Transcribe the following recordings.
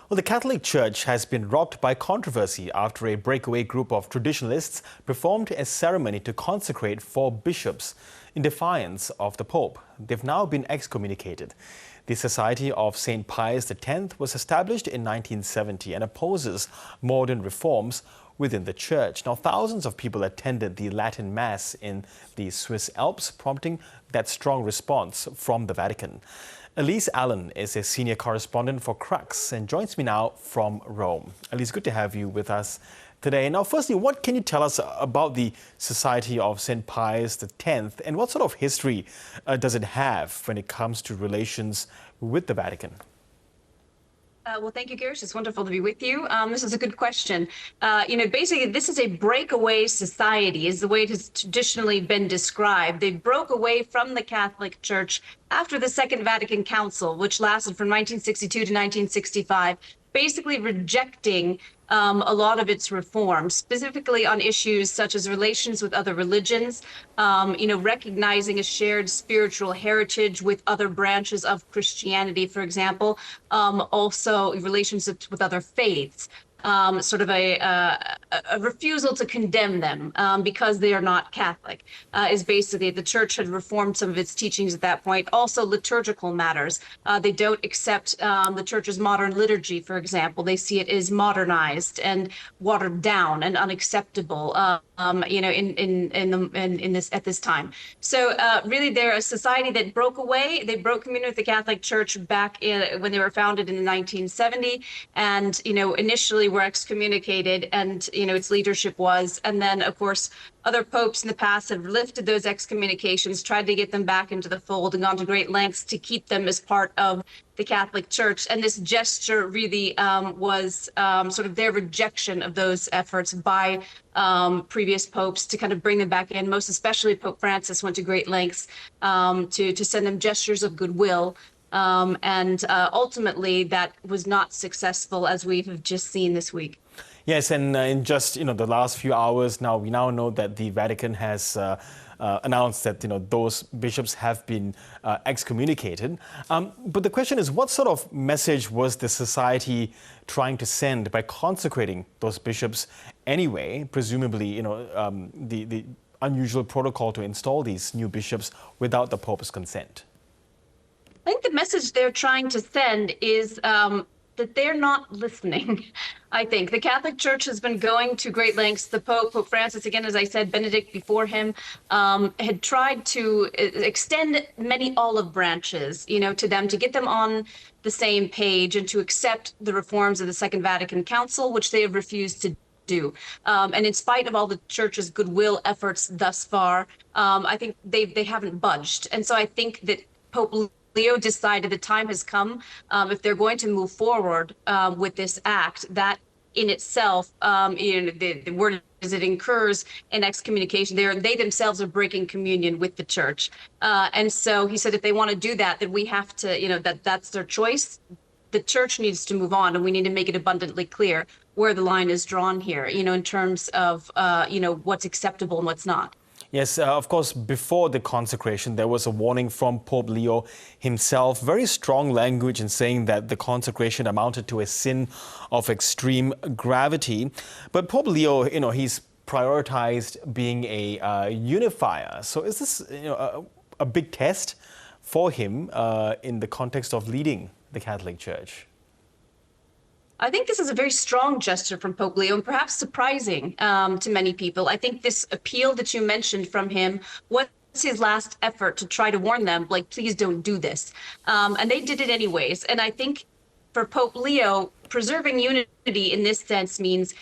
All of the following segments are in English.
Well, the Catholic Church has been rocked by controversy after a breakaway group of traditionalists performed a ceremony to consecrate 4 bishops in defiance of the Pope. They've now been excommunicated. The Society of St. Pius X was established in 1970 and opposes modern reforms within the Church. Now, thousands of people attended the Latin Mass in the Swiss Alps, prompting that strong response from the Vatican. Elise Allen is a senior correspondent for Crux and joins me now from Rome. Elise, good to have you with us today. Now, firstly, what can you tell us about the Society of St. Pius X and what sort of history does it have when it comes to relations with the Vatican? Well, thank you, Girish. It's wonderful to be with you. This is a good question. Basically, this is a breakaway society, is the way it has traditionally been described. They broke away from the Catholic Church after the Second Vatican Council, which lasted from 1962 to 1965, basically rejecting a lot of its reforms, specifically on issues such as relations with other religions, recognizing a shared spiritual heritage with other branches of Christianity, for example, also relationships with other faiths. Sort of a refusal to condemn them because they are not Catholic is basically the Church had reformed some of its teachings at that point. Also liturgical matters. They don't accept the Church's modern liturgy, for example. They see it as modernized and watered down and unacceptable. At this time. So really, they're a society that broke away. They broke communion with the Catholic Church back when they were founded in 1970, and initially were excommunicated, and its leadership was, and then of course other popes in the past have lifted those excommunications, tried to get them back into the fold, and gone to great lengths to keep them as part of the Catholic Church. And this gesture really was sort of their rejection of those efforts by previous popes to kind of bring them back in. Most especially Pope Francis went to great lengths to send them gestures of goodwill. And ultimately, that was not successful, as we have just seen this week. Yes, and in just the last few hours now, we now know that the Vatican has announced that those bishops have been excommunicated. But the question is, what sort of message was the society trying to send by consecrating those bishops anyway? Presumably, the unusual protocol to install these new bishops without the Pope's consent. I think the message they're trying to send is that they're not listening. I think the Catholic Church has been going to great lengths. The Pope Francis, again, as I said, Benedict before him, had tried to extend many olive branches, to them, to get them on the same page and to accept the reforms of the Second Vatican Council, which they have refused to do. And in spite of all the Church's goodwill efforts thus far, I think they haven't budged. And so I think that Pope Leo decided the time has come, if they're going to move forward with this act, that in itself, the word is it incurs an excommunication. They themselves are breaking communion with the Church. And so he said, if they want to do that, then we have to, that's their choice. The Church needs to move on, and we need to make it abundantly clear where the line is drawn here, in terms of, what's acceptable and what's not. Yes, of course, before the consecration, there was a warning from Pope Leo himself, very strong language in saying that the consecration amounted to a sin of extreme gravity. But Pope Leo, he's prioritized being a unifier. So is this a big test for him in the context of leading the Catholic Church? I think this is a very strong gesture from Pope Leo, and perhaps surprising to many people. I think this appeal that you mentioned from him was his last effort to try to warn them, like, please don't do this. And they did it anyways. And I think for Pope Leo, preserving unity in this sense means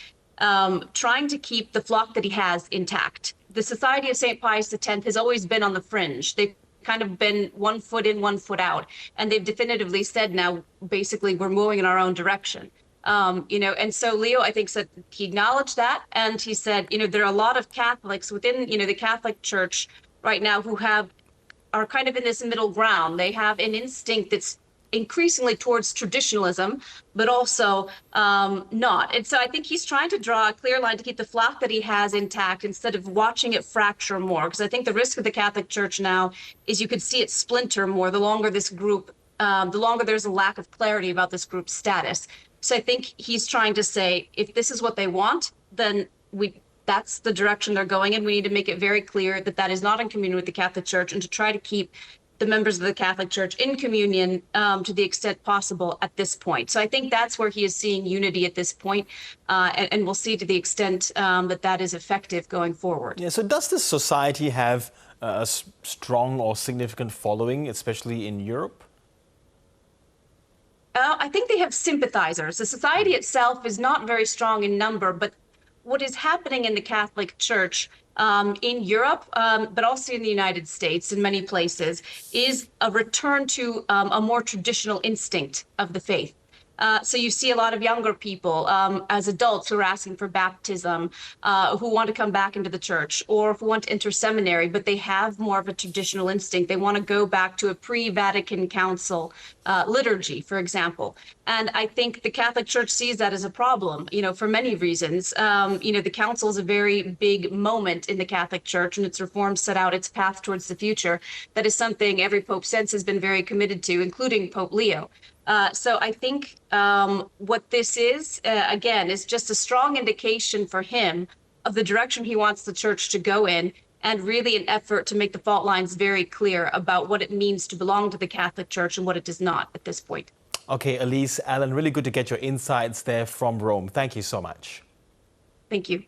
trying to keep the flock that he has intact. The Society of St. Pius X has always been on the fringe. They've kind of been 1 foot in, 1 foot out. And they've definitively said now, basically, we're moving in our own direction. And so Leo, I think, said he acknowledged that, and he said, there are a lot of Catholics within, the Catholic Church right now who are kind of in this middle ground. They have an instinct that's increasingly towards traditionalism, but also not. And so I think he's trying to draw a clear line to keep the flock that he has intact instead of watching it fracture more. Because I think the risk of the Catholic Church now is you could see it splinter more the longer this group the longer there's a lack of clarity about this group's status. So I think he's trying to say, if this is what they want, then that's the direction they're going in. We need to make it very clear that that is not in communion with the Catholic Church, and to try to keep the members of the Catholic Church in communion to the extent possible at this point. So I think that's where he is seeing unity at this point, and we'll see to the extent that that is effective going forward. Yeah, so does this society have a strong or significant following, especially in Europe? I think they have sympathizers. The society itself is not very strong in number, but what is happening in the Catholic Church in Europe, but also in the United States, in many places, is a return to a more traditional instinct of the faith. So you see a lot of younger people as adults who are asking for baptism, who want to come back into the church, or who want to enter seminary, but they have more of a traditional instinct. They want to go back to a pre-Vatican Council liturgy, for example. And I think the Catholic Church sees that as a problem, for many reasons. The council is a very big moment in the Catholic Church, and its reforms set out its path towards the future. That is something every pope since has been very committed to, including Pope Leo. So I think what this is, again, is just a strong indication for him of the direction he wants the church to go in, and really an effort to make the fault lines very clear about what it means to belong to the Catholic Church and what it does not at this point. Okay, Elise Allen, really good to get your insights there from Rome. Thank you so much. Thank you.